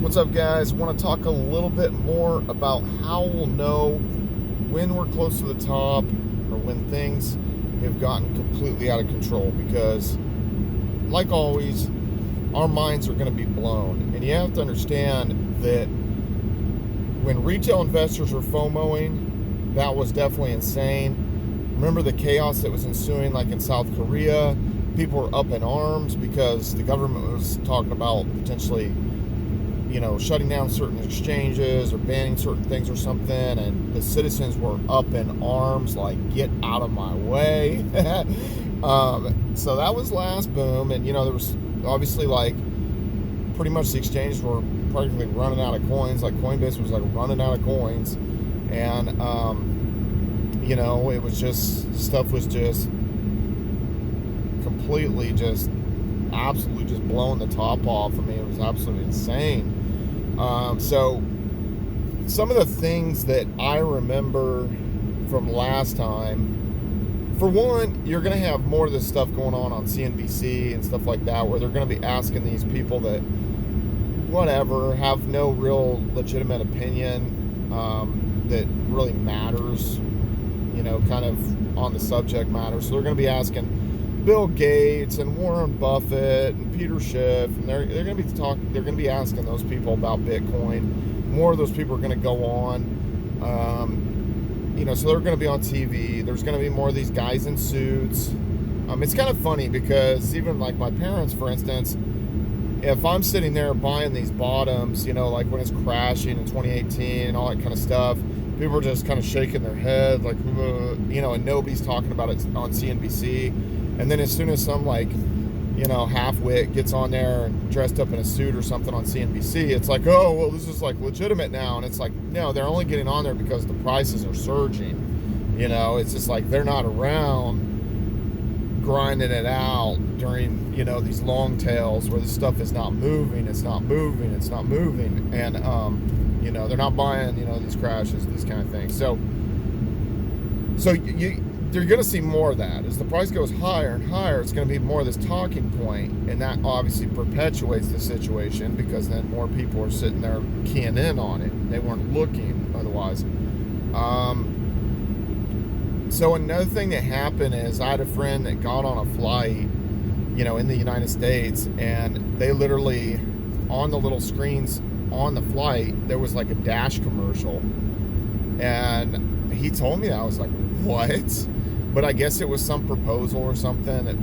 What's up, guys? Want to talk a little bit more about how we'll know when we're close to the top or when things have gotten completely out of control, because like always, our minds are going to be blown. And you have to understand that when retail investors were FOMOing, that was definitely insane. Remember the chaos that was ensuing, like in South Korea? People were up in arms because the government was talking about potentially shutting down certain exchanges or banning certain things or something, and the citizens were up in arms, like, get out of my way. So that was last boom, and there was obviously, like, pretty much the exchanges were practically running out of coins. Like, Coinbase was like running out of coins, and it was just, stuff was just completely absolutely just blowing the top off. I mean, it was absolutely insane. So some of the things that I remember from last time, for one, you're going to have more of this stuff going on CNBC and stuff like that, where they're going to be asking these people that, whatever, have no real legitimate opinion that really matters, kind of on the subject matter. So they're going to be asking Bill Gates and Warren Buffett and Peter Schiff, and they're going to be asking those people about Bitcoin. More of those people are going to go on, so they're going to be on TV. There's going to be more of these guys in suits. It's kind of funny because even like my parents, for instance, if I'm sitting there buying these bottoms, like when it's crashing in 2018 and all that kind of stuff, people are just kind of shaking their head like, and nobody's talking about it on CNBC. And then as soon as some half-wit gets on there and dressed up in a suit or something on CNBC, it's like, oh, well, this is like legitimate now. And it's like, no, they're only getting on there because the prices are surging. It's just like they're not around grinding it out during, these long tails where the stuff is not moving, it's not moving. And, they're not buying, these crashes, these kind of things. So you're going to see more of that. As the price goes higher and higher, it's going to be more of this talking point, and that obviously perpetuates the situation because then more people are sitting there keying in on it. They weren't looking otherwise. So another thing that happened is I had a friend that got on a flight, in the United States, and they literally, on the little screens on the flight, there was like a Dash commercial. And he told me that. I was like, what? But I guess it was some proposal or something that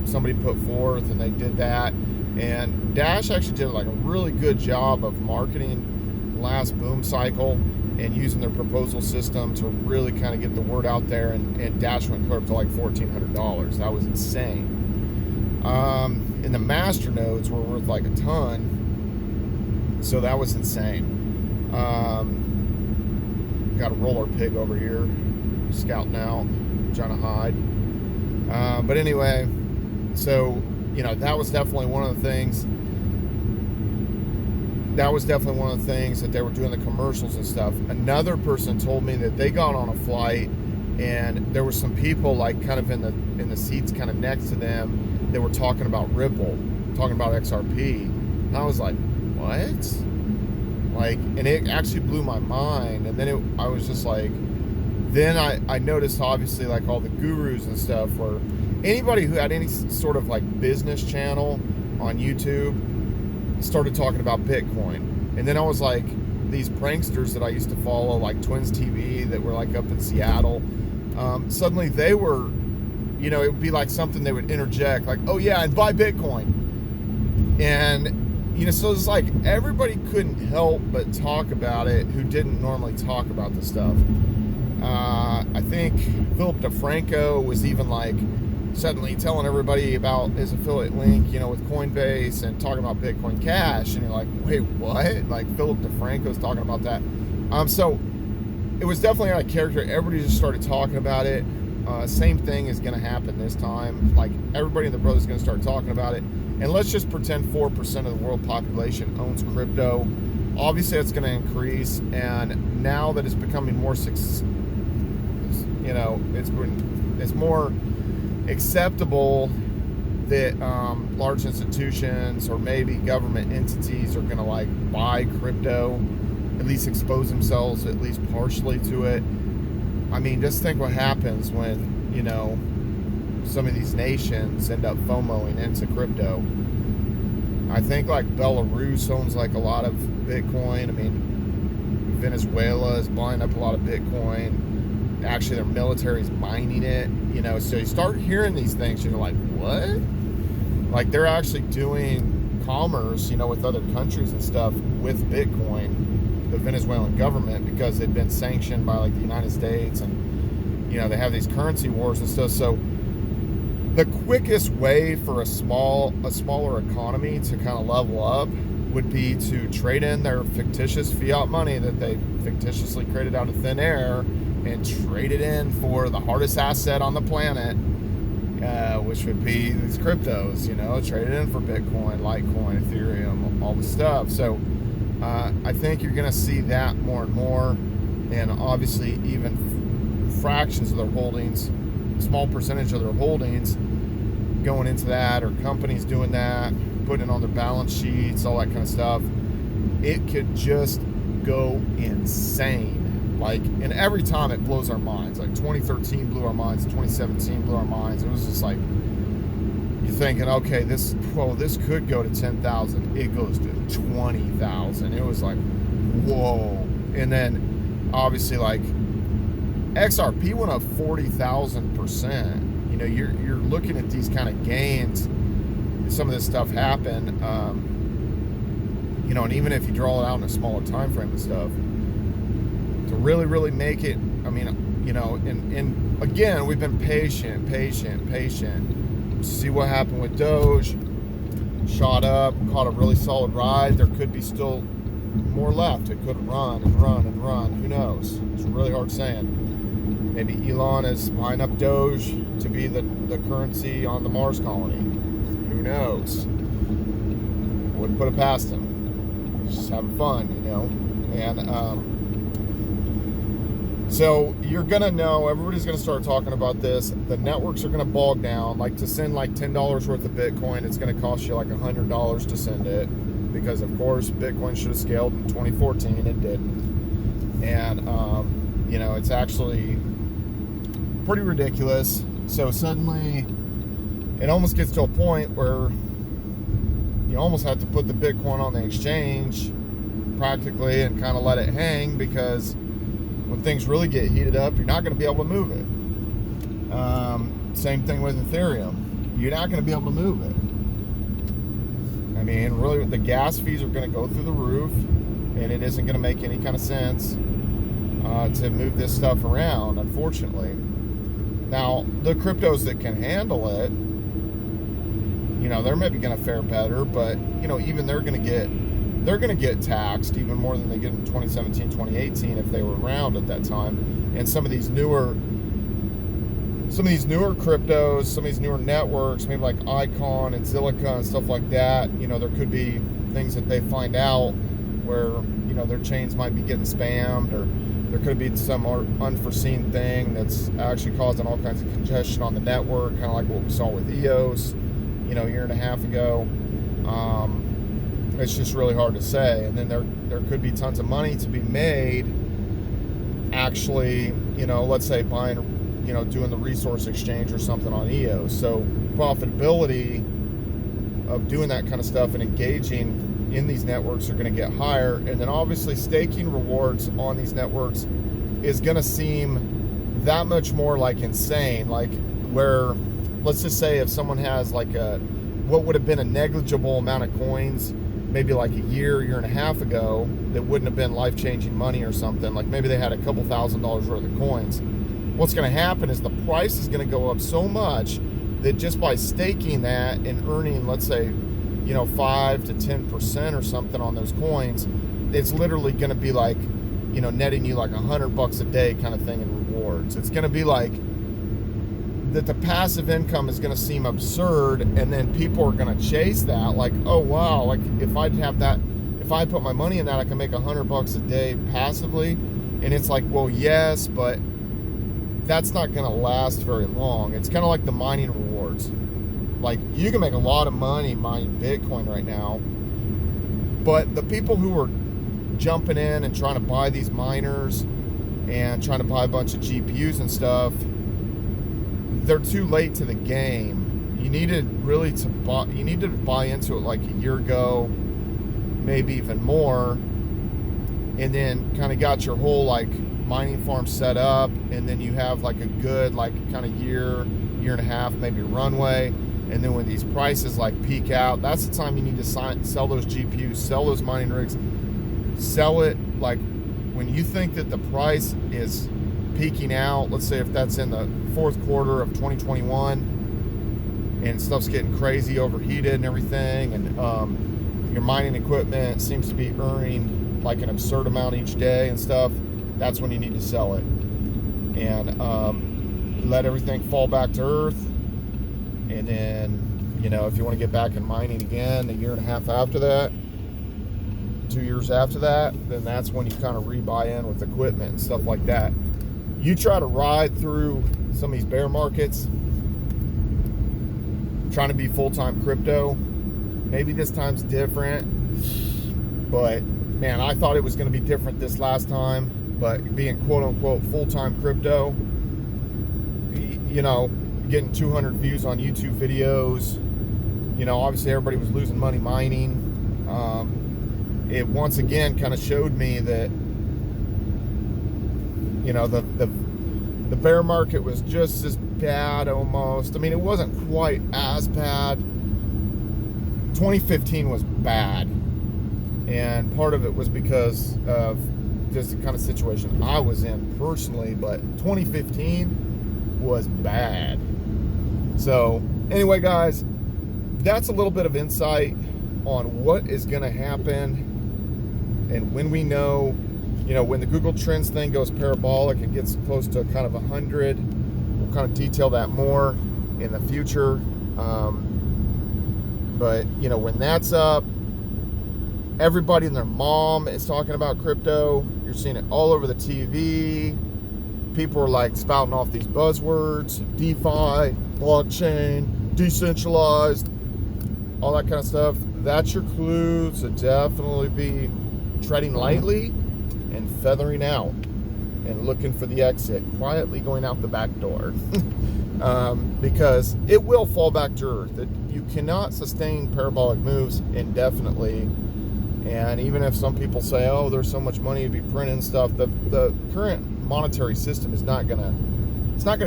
somebody put forth, and they did that. And Dash actually did like a really good job of marketing last boom cycle and using their proposal system to really kind of get the word out there. And Dash went clear up to like $1,400. That was insane. And the master nodes were worth like a ton. So that was insane. Got a roller pig over here scouting out, trying to hide. But anyway, so that was definitely one of the things. That was definitely one of the things that they were doing, the commercials and stuff. Another person told me that they got on a flight and there were some people like kind of in the seats kind of next to them that were talking about Ripple, talking about XRP. And I was like, what? Like, and it actually blew my mind. And then I was just like, then I noticed obviously like all the gurus and stuff, where anybody who had any sort of like business channel on YouTube started talking about Bitcoin. And then I was like, these pranksters that I used to follow, like Twins TV, that were like up in Seattle, suddenly they were, it would be like something they would interject, like, oh yeah, and buy Bitcoin. And so it's like everybody couldn't help but talk about it who didn't normally talk about the stuff. I think Philip DeFranco was even like suddenly telling everybody about his affiliate link, with Coinbase, and talking about Bitcoin Cash. And you're like, wait, what? Like Philip DeFranco's talking about that. So it was definitely out of character. Everybody just started talking about it. Same thing is going to happen this time. Like everybody in the Brothers is going to start talking about it. And let's just pretend 4% of the world population owns crypto. Obviously, it's going to increase. And now that it's becoming more, it's more acceptable that large institutions or maybe government entities are going to like buy crypto, at least expose themselves at least partially to it. I mean, just think what happens when, you know, some of these nations end up FOMOing into crypto. I think like Belarus owns like a lot of Bitcoin. I mean, Venezuela is buying up a lot of Bitcoin. Actually, their military is mining it, you know. So you start hearing these things, you're like, what? Like they're actually doing commerce, you know, with other countries and stuff with Bitcoin, the Venezuelan government, because they've been sanctioned by like the United States, and you know they have these currency wars and stuff. So the quickest way for a smaller economy to kind of level up would be to trade in their fictitious fiat money that they fictitiously created out of thin air and trade it in for the hardest asset on the planet, which would be these cryptos, you know, trade it in for Bitcoin, Litecoin, Ethereum, all the stuff. So I think you're going to see that more and more, and obviously even fractions of their holdings, small percentage of their holdings going into that, or companies doing that, putting it on their balance sheets, all that kind of stuff. It could just go insane. Like, and every time it blows our minds. Like 2013 blew our minds, 2017 blew our minds. It was just like, you're thinking, okay, this could go to 10,000. It goes to 20,000. It was like, whoa. And then obviously like XRP went up 40,000%. You know, you're looking at these kind of gains. Some of this stuff happened, you know, and even if you draw it out in a smaller time frame and stuff, to really make it, I mean, you know, and again, we've been patient. See what happened with Doge. Shot up, caught a really solid ride. There could be still more left. It could run. Who knows? It's really hard saying. Maybe Elon is buying up Doge to be the currency on the Mars colony. Who knows? Wouldn't put it past him. Just having fun, you know. And so you're gonna know, everybody's gonna start talking about this. The networks are gonna bog down. Like to send like $10 worth of Bitcoin, it's gonna cost you like $100 to send it, because of course Bitcoin should have scaled in 2014. It didn't. And you know, it's actually pretty ridiculous. So suddenly it almost gets to a point where you almost have to put the Bitcoin on the exchange practically and kind of let it hang, because when things really get heated up, you're not going to be able to move it. Same thing with Ethereum. You're not going to be able to move it. I mean, really, the gas fees are going to go through the roof, and it isn't going to make any kind of sense to move this stuff around, unfortunately. Now, the cryptos that can handle it, you know, they're maybe going to fare better, but, you know, even they're going to get taxed even more than they did in 2017, 2018 if they were around at that time. And some of these newer cryptos, some of these newer networks, maybe like Icon and Zilliqa and stuff like that, you know, there could be things that they find out where, you know, their chains might be getting spammed, or there could be some unforeseen thing that's actually causing all kinds of congestion on the network, kind of like what we saw with EOS, you know, a year and a half ago. It's just really hard to say. And then there could be tons of money to be made actually, you know, let's say buying, you know, doing the resource exchange or something on EOS. So profitability of doing that kind of stuff and engaging in these networks are going to get higher. And then obviously staking rewards on these networks is going to seem that much more like insane. Like where, let's just say if someone has like what would have been a negligible amount of coins maybe like a year and a half ago that wouldn't have been life-changing money or something, like maybe they had a couple $1,000s worth of coins, what's going to happen is the price is going to go up so much that just by staking that and earning, let's say, you know, 5 to 10% or something on those coins, it's literally going to be like, you know, netting you like $100 a day kind of thing in rewards. It's going to be like that the passive income is going to seem absurd, and then people are going to chase that, like, oh wow, like if I put my money in that, I can make $100 a day passively. And it's like, well, yes, but that's not going to last very long. It's kind of like the mining rewards. Like, you can make a lot of money mining Bitcoin right now, but the people who are jumping in and trying to buy these miners and trying to buy a bunch of GPUs and stuff, they're too late to the game. You needed to buy into it like a year ago, maybe even more, and then kind of got your whole like mining farm set up, and then you have like a good like kind of year and a half maybe runway, and then when these prices like peak out, that's the time you need to sell those GPUs, sell those mining rigs, sell it like when you think that the price is peaking out. Let's say if that's in the fourth quarter of 2021 and stuff's getting crazy, overheated and everything, and your mining equipment seems to be earning like an absurd amount each day and stuff, that's when you need to sell it and let everything fall back to earth. And then, you know, if you want to get back in mining again a year and a half after that, 2 years after that, then that's when you kind of rebuy in with equipment and stuff like that. You try to ride through some of these bear markets trying to be full-time crypto. Maybe this time's different, but man, I thought it was going to be different this last time. But being quote-unquote full-time crypto, you know, getting 200 views on YouTube videos, you know, obviously everybody was losing money mining. It once again kind of showed me that, you know, the bear market was just as bad almost. I mean, it wasn't quite as bad. 2015 was bad, and part of it was because of just the kind of situation I was in personally, but 2015 was bad. So anyway, guys, that's a little bit of insight on what is going to happen. And when we know, you know, when the Google Trends thing goes parabolic, it gets close to kind of 100. We'll kind of detail that more in the future. But, you know, when that's up, everybody and their mom is talking about crypto. You're seeing it all over the TV. People are like spouting off these buzzwords: DeFi, blockchain, decentralized, all that kind of stuff. That's your clue to definitely be treading lightly and feathering out and looking for the exit, quietly going out the back door. Because it will fall back to earth. You cannot sustain parabolic moves indefinitely. And even if some people say, oh, there's so much money to be printing stuff, the current monetary system is not gonna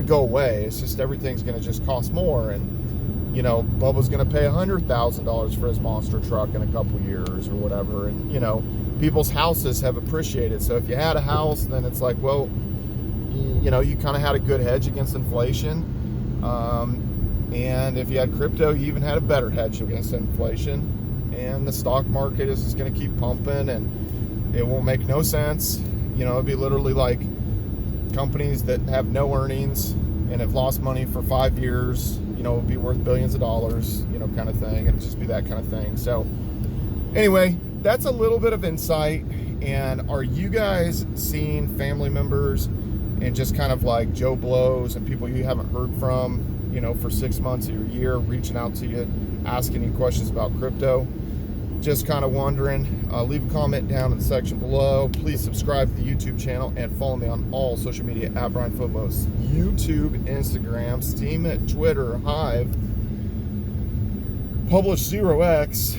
go away. It's just everything's gonna just cost more. And you know, Bubba's gonna pay $100,000 for his monster truck in a couple years or whatever. And you know, people's houses have appreciated. So if you had a house, then it's like, well, you know, you kind of had a good hedge against inflation. And if you had crypto, you even had a better hedge against inflation. And the stock market is just going to keep pumping, and it won't make no sense. You know, it'd be literally like companies that have no earnings and have lost money for 5 years, you know, would be worth billions of dollars, you know, kind of thing. It'd just be that kind of thing. So anyway, that's a little bit of insight. And are you guys seeing family members and just kind of like Joe Blows and people you haven't heard from, you know, for 6 months or a year, reaching out to you, asking you questions about crypto? Just kind of wondering. Leave a comment down in the section below. Please subscribe to the YouTube channel and follow me on all social media at Brian Phobos. YouTube, Instagram, Steam it, Twitter, Hive, Publish 0x,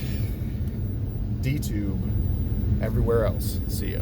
DTube, everywhere else. See ya.